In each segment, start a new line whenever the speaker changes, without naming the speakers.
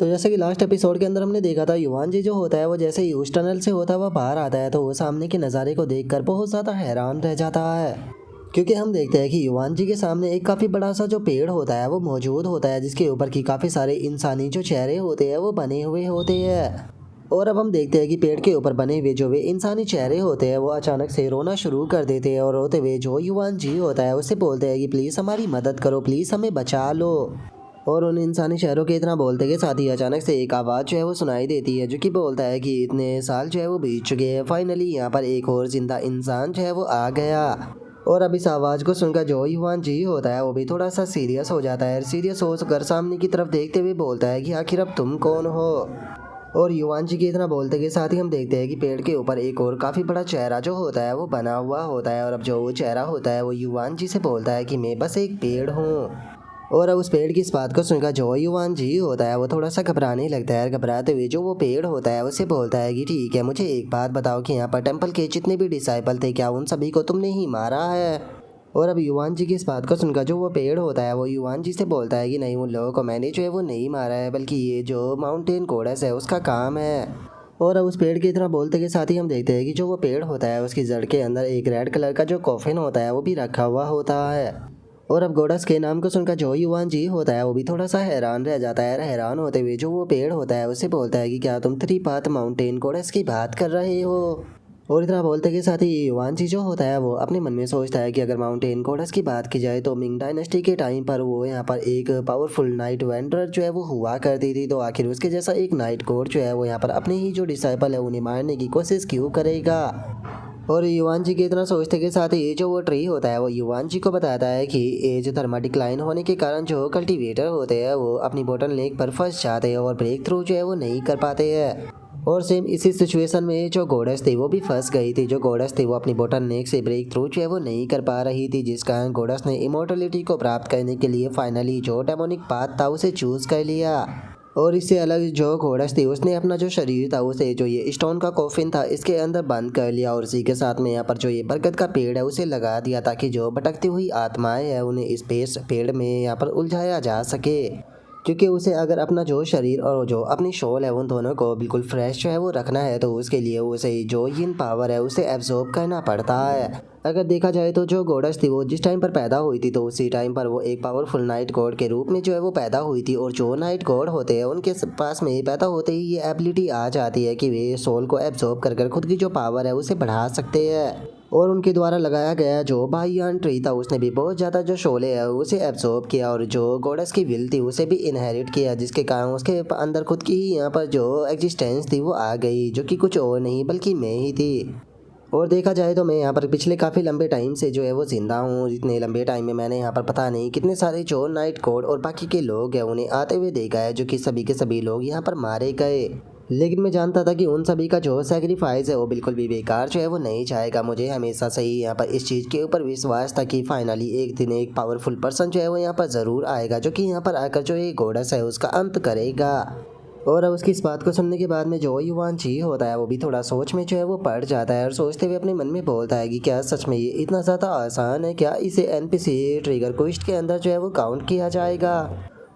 तो जैसे कि लास्ट एपिसोड के अंदर हमने देखा था, युवान जी जो होता है वो जैसे ही उस टनल से होता हुआ बाहर आता है तो वो सामने के नज़ारे को देखकर बहुत ज़्यादा हैरान रह जाता है। क्योंकि हम देखते हैं कि युवान जी के सामने एक काफ़ी बड़ा सा जो पेड़ होता है वो मौजूद होता है, जिसके ऊपर की काफ़ी सारे इंसानी जो चेहरे होते हैं वो बने हुए होते हैं। और अब हम देखते हैं कि पेड़ के ऊपर बने हुए जो वे इंसानी चेहरे होते हैं वो अचानक से रोना शुरू कर देते हैं, और रोते हुए जो युवान जी होता है उससे बोलते हैं कि प्लीज़ हमारी मदद करो, प्लीज़ हमें बचा लो। और उन इंसानी शहरों के इतना बोलते के साथ ही अचानक से एक आवाज़ जो है वो सुनाई देती है, जो कि बोलता है कि इतने साल जो है वो बीत चुके हैं, फाइनली यहाँ पर एक और जिंदा इंसान जो है वो आ गया। और अब इस आवाज़ को सुनकर जो युवान जी होता है वो भी थोड़ा सा सीरियस हो जाता है। सीरियस होकर सामने की तरफ देखते हुए बोलता है कि आखिर अब तुम कौन हो। और युवान जी के इतना बोलते के साथ ही हम देखते हैं कि पेड़ के ऊपर एक और काफ़ी बड़ा चेहरा जो होता है वो बना हुआ होता है, और अब जो वो चेहरा होता है वो युवान जी से बोलता है कि मैं बस एक पेड़ हूँ। और अब उस पेड़ की इस बात को सुनकर जो युवान जी होता है वो थोड़ा सा घबराने लगता है। घबराते हुए जो वो पेड़ होता है उससे बोलता है कि ठीक है, मुझे एक बात बताओ कि यहाँ पर टेम्पल के जितने भी डिसाइपल थे, क्या उन सभी को तुमने ही मारा है? और अब युवान जी की इस बात को सुनकर जो वो पेड़ होता है वो युवान जी से बोलता है कि नहीं, उन लोगों को मैंने जो है वो नहीं मारा है, बल्कि ये जो माउंटेन कोडस है उसका काम है। और अब उस पेड़ की तरह बोलते के साथ ही हम देखते हैं कि जो वो पेड़ होता है उसकी जड़ के अंदर एक रेड कलर का जो कॉफिन होता है वो भी रखा हुआ होता है। और अब गोडस के नाम को सुनकर जो युवान जी होता है वो भी थोड़ा सा हैरान रह जाता है। हैरान होते हुए जो वो पेड़ होता है उससे बोलता है कि क्या तुम थ्री पाथ माउंटेन गोडस की बात कर रहे हो? और इतना बोलते के साथ ही युवान जी जो होता है वो अपने मन में सोचता है कि अगर माउंटेन गोडस की बात की जाए तो मिंग डायनेस्टी के टाइम पर वो यहाँ पर एक पावरफुल नाइट वेंडर जो है वो हुआ करती थी, तो आखिर उसके जैसा एक नाइट कोड जो है वो यहाँ पर अपने ही जो डिसाइपल है उन्हें मारने की कोशिश क्यों करेगा? और युवान जी के इतना सोचते के साथ ही जो वो ट्री होता है वो युवान जी को बताता है कि एज थर्मा डिक्लाइन होने के कारण जो कल्टीवेटर होते हैं वो अपनी बॉटल नेक पर फंस जाते हैं और ब्रेक थ्रू जो है वो नहीं कर पाते हैं। और सेम इसी सिचुएशन में जो गोडस थी वो भी फंस गई थी। जो गोडस थी वो अपनी बॉटल नेक से ब्रेक थ्रू जो है वो नहीं कर पा रही थी, जिस कारण गोडस ने इमोर्टलिटी को प्राप्त करने के लिए फाइनली जो डेमोनिक पाथ था उसे चूज कर लिया। और इससे अलग जो घोड़स थी उसने अपना जो शरीर था उसे जो ये स्टोन का कॉफिन था इसके अंदर बंद कर लिया, और इसी के साथ में यहाँ पर जो ये बरगद का पेड़ है उसे लगा दिया, ताकि जो भटकती हुई आत्माएं हैं उन्हें इस पेड़ में यहाँ पर उलझाया जा सके। क्योंकि उसे अगर अपना जो शरीर और जो अपनी शोल है उन दोनों को बिल्कुल फ्रेश जो है वो रखना है, तो उसके लिए उसे जो यिन पावर है उसे एब्जॉर्ब करना पड़ता है। अगर देखा जाए तो जो गोडस थी वो जिस टाइम पर पैदा हुई थी तो उसी टाइम पर वो एक पावरफुल नाइट गॉड के रूप में जो है वो पैदा हुई थी, और जो नाइट गॉड होते हैं उनके पास में पैदा होते ही ये एबिलिटी आ जाती है कि वे सोल को एब्जॉर्ब कर खुद की जो पावर है उसे बढ़ा सकते हैं। और उनके द्वारा लगाया गया जो बाहियान ट्री था उसने भी बहुत ज़्यादा जो शोले है उसे एब्जॉर्ब किया, और जो गॉडेस की विल थी उसे भी इनहेरिट किया, जिसके कारण उसके अंदर खुद की ही यहाँ पर जो एग्जिस्टेंस थी वो आ गई, जो कि कुछ और नहीं बल्कि मैं ही थी। और देखा जाए तो मैं यहाँ पर पिछले काफ़ी लंबे टाइम से जो है वो ज़िंदा हूँ। इतने लंबे टाइम में मैंने यहाँ पर पता नहीं कितने सारे जो नाइट कोड और बाकी के लोग हैं उन्हें आते हुए देखा है, जो कि सभी के सभी लोग यहाँ पर मारे गए। लेकिन मैं जानता था कि उन सभी का जो सेक्रीफाइस है वो बिल्कुल भी बेकार जो है वो नहीं जाएगा। मुझे हमेशा से ही यहाँ पर इस चीज़ के ऊपर विश्वास था कि फाइनली एक दिन एक पावरफुल पर्सन जो है वो यहाँ पर ज़रूर आएगा, जो कि यहाँ पर आकर जो ये गोडस है उसका अंत करेगा। और अब उसकी इस बात को सुनने के बाद में जो युवान जी होता है वो भी थोड़ा सोच में जो है वो पड़ जाता है, और सोचते हुए अपने मन में बोलता है कि क्या सच में ये इतना ज़्यादा आसान है? क्या इसे एनपीसी ट्रिगर क्वेस्ट के अंदर जो है वो काउंट किया जाएगा?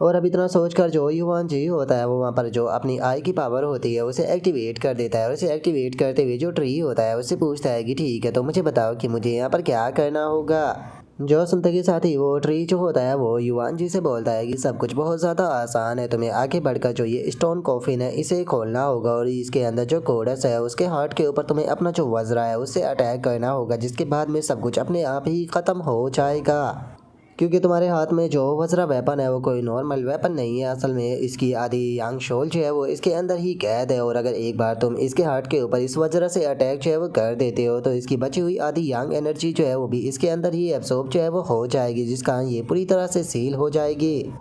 और अब इतना सोचकर जो युवान जी होता है वो वहाँ पर जो अपनी आई की पावर होती है उसे एक्टिवेट कर देता है, और उसे एक्टिवेट करते हुए जो ट्री होता है उससे पूछता है कि ठीक है, तो मुझे बताओ कि मुझे यहाँ पर क्या करना होगा। जो सुनते के साथ ही वो ट्री जो होता है वो युवान जी से बोलता है कि सब कुछ बहुत ज़्यादा आसान है, तुम्हें आगे बढ़कर जो ये स्टोन कॉफिन है इसे खोलना होगा, और इसके अंदर जो कोडस है उसके हार्ट के ऊपर तुम्हें अपना जो वज्रा है उससे अटैक करना होगा, जिसके बाद में सब कुछ अपने आप ही ख़त्म हो जाएगा। क्योंकि तुम्हारे हाथ में जो वज्रा वेपन है वो कोई नॉर्मल वेपन नहीं है, असल में इसकी आधी यांग शोल जो है वो इसके अंदर ही कैद है, और अगर एक बार तुम इसके हार्ट के ऊपर इस वज्रा से अटैक जो है वो कर देते हो तो इसकी बची हुई आधी यांग एनर्जी जो है वो भी इसके अंदर ही एब्सॉर्ब जो है वो हो जाएगी, जिस कारण ये पूरी तरह से सील हो जाएगी।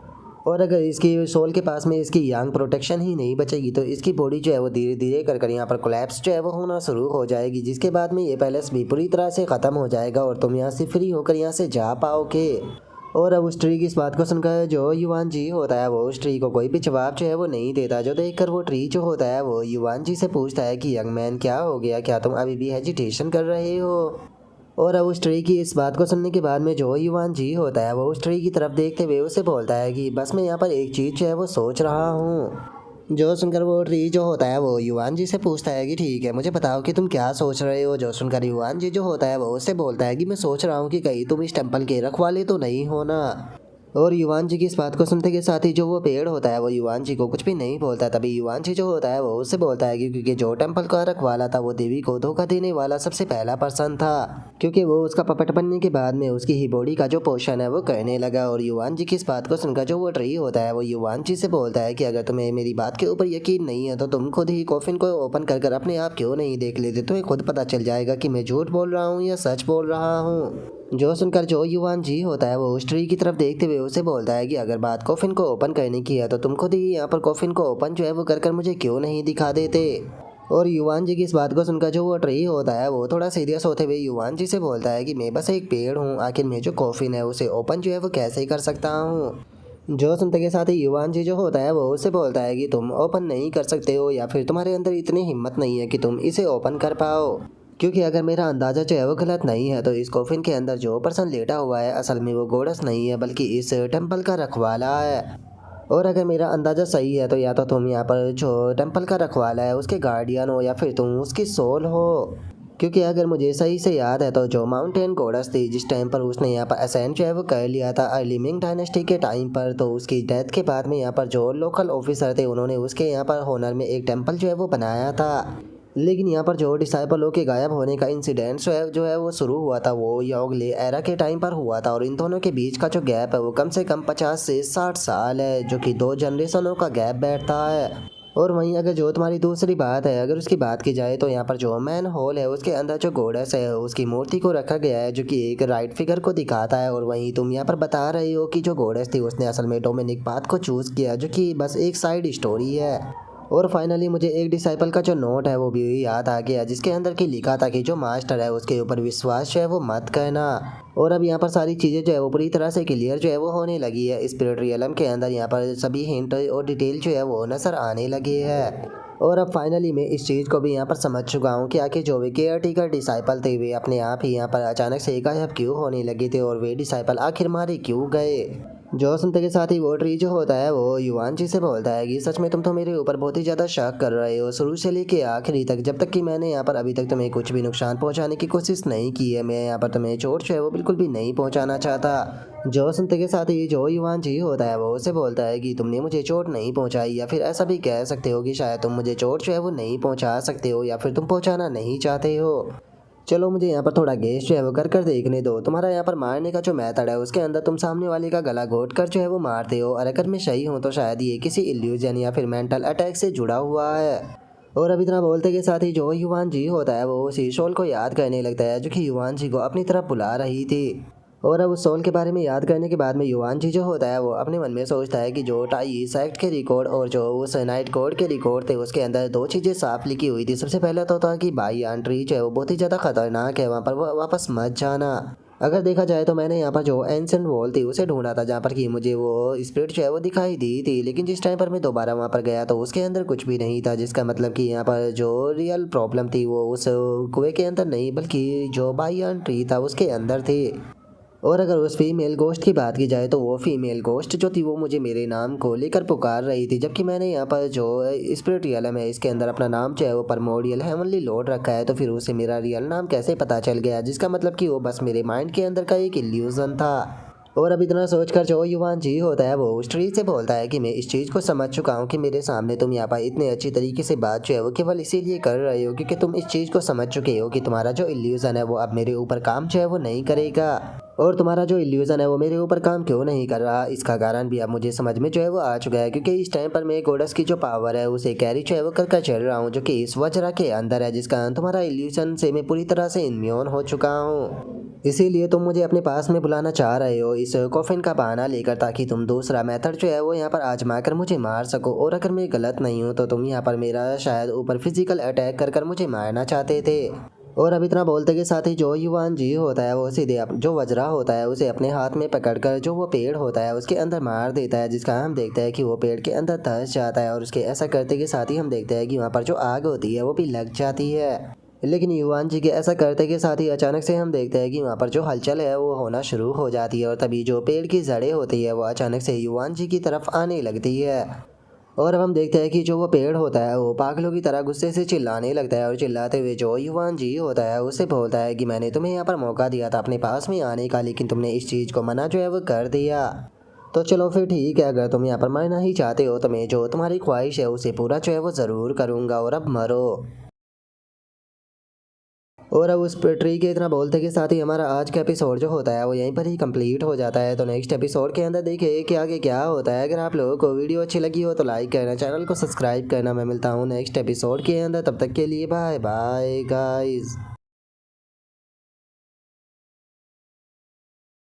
और अगर इसकी सोल के पास में इसकी यांग प्रोटेक्शन ही नहीं बचेगी तो इसकी बॉडी जो है वो धीरे धीरे कर यहाँ पर कोलैप्स जो है वो होना शुरू हो जाएगी, जिसके बाद में ये पैलेस भी पूरी तरह से ख़त्म हो जाएगा और तुम यहाँ से फ्री होकर यहाँ से जा पाओगे। और अब उस ट्री की इस बात को सुनकर जो युवान जी होता है वो उस ट्री को कोई भी जवाब जो है वो नहीं देता, जो देखकर वो ट्री जो होता है वो युवान जी से पूछता है कि यंग मैन क्या हो गया, क्या तुम अभी भी हेजिटेशन कर रहे हो? और अब उस ट्री की इस बात को सुनने के बाद में जो युवान जी होता है वो उस ट्री की तरफ देखते हुए उसे बोलता है कि बस मैं यहाँ पर एक चीज़ जो है वो सोच रहा हूँ। जो सुनकर वो ट्री जो होता है वो युवान जी से पूछता है कि ठीक है मुझे बताओ कि तुम क्या सोच रहे हो। जो सुनकर युवान जी जो होता है वो उससे बोलता है कि मैं सोच रहा हूँ कि कहीं तुम इस टेम्पल के रखवाले तो नहीं हो ना। और युवान जी की इस बात को सुनते के साथ ही जो वो पेड़ होता है वो युवान जी को कुछ भी नहीं बोलता। तभी युवान जी जो होता है वो उससे बोलता है कि क्योंकि जो टेम्पल का रखवाला था वो देवी को धोखा देने वाला सबसे पहला पर्सन था, क्योंकि वो उसका पपट बनने के बाद में उसकी ही बॉडी का जो पोषण है वो करने लगा। और युवान जी की इस बात को सुनकर जो वो ट्री होता है वो युवान जी से बोलता है कि अगर तुम्हें मेरी बात के ऊपर यकीन नहीं है तो तुम खुद ही कॉफिन को ओपन कर कर अपने आप क्यों नहीं देख लेते, तुम्हें खुद पता चल जाएगा कि मैं झूठ बोल रहा हूँ या सच बोल रहा हूँ। जो सुनकर जो युवान जी होता है वो उस ट्री की तरफ देखते हुए उसे बोलता है कि अगर बात कॉफिन को ओपन करने की है तो तुम खुद ही यहाँ पर कॉफिन को ओपन जो है वो कर कर मुझे क्यों नहीं दिखा देते। और युवान जी की इस बात को सुनकर जो वो ट्री होता है वो थोड़ा सीरियस होते हुए युवान जी से बोलता है कि मैं बस एक पेड़ हूँ, आखिर मैं जो कॉफिन है उसे ओपन जो है वो कैसे कर सकता हूँ। जो सुनते के साथ ही युवान जी जो होता है वो उससे बोलता है कि तुम ओपन नहीं कर सकते हो या फिर तुम्हारे अंदर इतनी हिम्मत नहीं है कि तुम इसे ओपन कर पाओ, क्योंकि अगर मेरा अंदाज़ा जो है वो गलत नहीं है तो इस कॉफिन के अंदर जो पर्सन लेटा हुआ है असल में वो गोडस नहीं है बल्कि इस टेम्पल का रखवाला है। और अगर मेरा अंदाज़ा सही है तो या तो तुम यहाँ पर जो टेम्पल का रखवाला है उसके गार्डियन हो या फिर तुम उसकी सोल हो, क्योंकि अगर मुझे सही से याद है तो जो माउंटेन गोडस थी जिस टाइम पर उसने यहाँ पर असेंट जो है वो कर लिया था अर्ली मिंग डायनेस्टी के टाइम पर, तो उसकी डेथ के बाद में यहाँ पर जो लोकल ऑफिसर थे उन्होंने उसके यहाँ पर होनर में एक टेम्पल जो है वो बनाया था। लेकिन यहाँ पर जो डिसाइपलों के गायब होने का इंसिडेंट जो है वो शुरू हुआ था वो योगले एरा के टाइम पर हुआ था, और इन दोनों के बीच का जो गैप है वो कम से कम 50 से 60 साल है, जो कि 2 जनरेशनों का गैप बैठता है। और वहीं अगर जो तुम्हारी दूसरी बात है अगर उसकी बात की जाए तो यहाँ पर जो मैन होल है उसके अंदर जो गोडेस है उसकी मूर्ति को रखा गया है जो कि एक राइट फिगर को दिखाता है। और वहीं तुम यहाँ पर बता रहे हो कि जो गोडेस थी उसने असल में डोमिनिक पाथ को चूज़ किया, जो कि बस एक साइड स्टोरी है। और फाइनली मुझे एक डिसाइपल का जो नोट है वो भी याद आ गया जिसके अंदर की लिखा था कि जो मास्टर है उसके ऊपर विश्वास जो है वो मत करना। और अब यहाँ पर सारी चीज़ें जो है वो पूरी तरह से क्लियर जो है वो होने लगी है। स्पिरिट रियलम के अंदर यहाँ पर सभी हिंट और डिटेल जो है वो नज़र आने लगे है। और अब फाइनली मैं इस चीज़ को भी यहाँ पर समझ चुका हूँ कि आखिर जो वे केयर टेकर डिसाइपल थे वे अपने आप ही यहाँ पर अचानक से गायब क्यों होने लगे थे और वे डिसाइपल आखिर मारे क्यों गए। जो सुनते के साथ ही वो ट्री जो होता है वो युवान जी से बोलता है कि सच में तुम तो मेरे ऊपर बहुत ही ज़्यादा शक कर रहे हो, शुरू से लेके आखिरी तक, जब तक कि मैंने यहाँ पर अभी तक तुम्हें कुछ भी नुकसान पहुँचाने की कोशिश नहीं की है। मैं यहाँ पर तुम्हें चोट जो है वो बिल्कुल भी नहीं पहुँचाना चाहता। जो सुनते के साथ ही जो युवान जी होता है वो उसे बोलता है कि तुमने मुझे चोट नहीं पहुँचाई, या फिर ऐसा भी कह सकते हो कि शायद तुम मुझे चोट जो है वो नहीं पहुँचा सकते हो या फिर तुम पहुँचाना नहीं चाहते हो। चलो मुझे यहाँ पर थोड़ा गेस जो है वो कर देखने दो। तुम्हारा यहाँ पर मारने का जो मेथड है उसके अंदर तुम सामने वाले का गला घोट कर जो है वो मारते हो, और अगर मैं सही हूँ तो शायद ये किसी इल्यूजन या फिर मेंटल अटैक से जुड़ा हुआ है। और अब इतना बोलते के साथ ही जो युवान जी होता है वो उसी सोल को याद करने लगता है जो कि युवान जी को अपनी तरफ बुला रही थी। और अब उस सोल के बारे में याद करने के बाद में युवान जी जो होता है वो अपने मन में सोचता है कि जो टाई सेक्ट के रिकॉर्ड और जो उस नाइट कोड के रिकॉर्ड थे उसके अंदर 2 चीज़ें साफ लिखी हुई थी। सबसे पहला तो था कि बाई आंट्री जो है वो बहुत ही ज़्यादा खतरनाक है, वहाँ पर वापस मत जाना। अगर देखा जाए तो मैंने यहाँ पर जो एंसेंट वॉल थी उसे ढूंढा था जहाँ पर कि मुझे वो स्पिरिट जो है वो दिखाई दी थी, लेकिन जिस टाइम पर मैं दोबारा वहाँ पर गया तो उसके अंदर कुछ भी नहीं था, जिसका मतलब कि यहाँ पर जो रियल प्रॉब्लम थी वो उस कुएं के अंदर नहीं बल्कि जो बाई आंट्री था उसके अंदर थी। और अगर उस फीमेल गोश्त की बात की जाए तो वो फीमेल गोश्त जो थी वो मुझे मेरे नाम को लेकर पुकार रही थी, जबकि मैंने यहाँ पर जो स्पिरिट रियलम है इसके अंदर अपना नाम जो है वो परमोडियल हेवनली लॉर्ड रखा है, तो फिर उसे मेरा रियल नाम कैसे पता चल गया, जिसका मतलब कि वो बस मेरे माइंड के अंदर का एक इल्यूजन था। और अब इतना सोचकर जो युवान जी होता है वो उस ट्री से बोलता है कि मैं इस चीज़ को समझ चुका हूँ कि मेरे सामने तुम यहाँ पर इतने अच्छी तरीके से बात जो है वो केवल इसीलिए कर रहे हो क्योंकि तुम इस चीज़ को समझ चुके हो कि तुम्हारा जो इल्यूजन है वो अब मेरे ऊपर काम जो है वो नहीं करेगा। और तुम्हारा जो इल्यूजन है वो मेरे ऊपर काम क्यों नहीं कर रहा इसका कारण भी अब मुझे समझ में जो है वो आ चुका है, क्योंकि इस टाइम पर मैं गोडस की जो पावर है उसे कैरी जो है वो कर चल रहा हूँ जो कि इस वज्रा के अंदर है, जिसका तुम्हारा इल्यूजन से मैं पूरी तरह से इम्यून हो चुका हूँ। इसीलिए तुम मुझे अपने पास में बुलाना चाह रहे हो इस कॉफिन का बहाना लेकर, ताकि तुम दूसरा मेथड जो है वो यहाँ पर आजमा कर मुझे मार सको। और अगर मैं गलत नहीं हूँ तो तुम यहाँ पर मेरा शायद ऊपर फिजिकल अटैक कर कर मुझे मारना चाहते थे। और अब इतना बोलते के साथ ही जो युवान जी होता है वो सीधे जो वज्रा होता है उसे अपने हाथ में पकड़कर जो वो पेड़ होता है उसके अंदर मार देता है, जिसका हम देखते हैं कि वो पेड़ के अंदर धंस जाता है। और उसके ऐसा करते के साथ ही हम देखते हैं कि वहाँ पर जो आग होती है वो भी लग जाती है। लेकिन युवान जी के ऐसा करते के साथ ही अचानक से हम देखते हैं कि वहाँ पर जो हलचल है वो होना शुरू हो जाती है, और तभी जो पेड़ की जड़ें होती है वो अचानक से युवान जी की तरफ आने लगती है। और अब हम देखते हैं कि जो वो पेड़ होता है वो पागलों की तरह गुस्से से चिल्लाने लगता है और चिल्लाते हुए जो युवान जी होता है उससे बोलता है कि मैंने तुम्हें यहाँ पर मौका दिया था अपने पास में आने का, लेकिन तुमने इस चीज़ को मना जो है वो कर दिया। तो चलो फिर ठीक है, अगर तुम यहाँ पर मरना ही चाहते हो तो मैं जो तुम्हारी ख्वाहिश है उसे पूरा जो है वो ज़रूर करूँगा, और अब मरो। और अब उस ट्री के इतना बोलते के साथ ही हमारा आज का एपिसोड जो होता है वो यहीं पर ही कंप्लीट हो जाता है। तो नेक्स्ट एपिसोड के अंदर देखिए कि आगे क्या होता है। अगर आप लोगों को वीडियो अच्छी लगी हो तो लाइक करना, चैनल को सब्सक्राइब करना। मैं मिलता हूँ नेक्स्ट एपिसोड के अंदर, तब तक के लिए बाय बाय गाइस।